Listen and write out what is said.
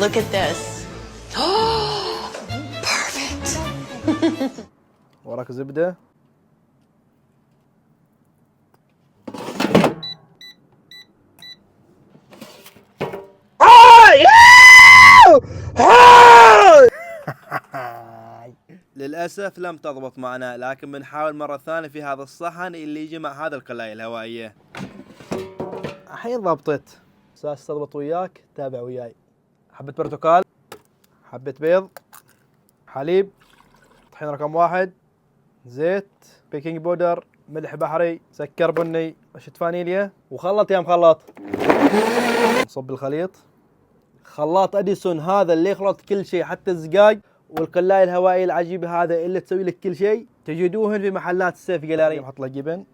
Look at this. Perfect. وراك زبدة. للأسف لم تضبط معنا، لكن بنحاول مرة ثانية في هذا الصحن اللي يجي مع هذا القلاية الهوائية. الحين ضبطت، أساس تضبط وياك تابع وياي. حبة برتقال، حبة بيض، حليب، طحين رقم 1، زيت، بيكنج بودر، ملح بحري، سكر بني، رشة فانيليا، وخلط يا مخلط. نصب الخليط. خلاط اديسون هذا اللي يخلط كل شيء حتى الزقاق، والقلاية الهوائي العجيب هذا اللي تسوي لك كل شيء، تجدوهن في محلات السيف جاليري. نحط له جبن.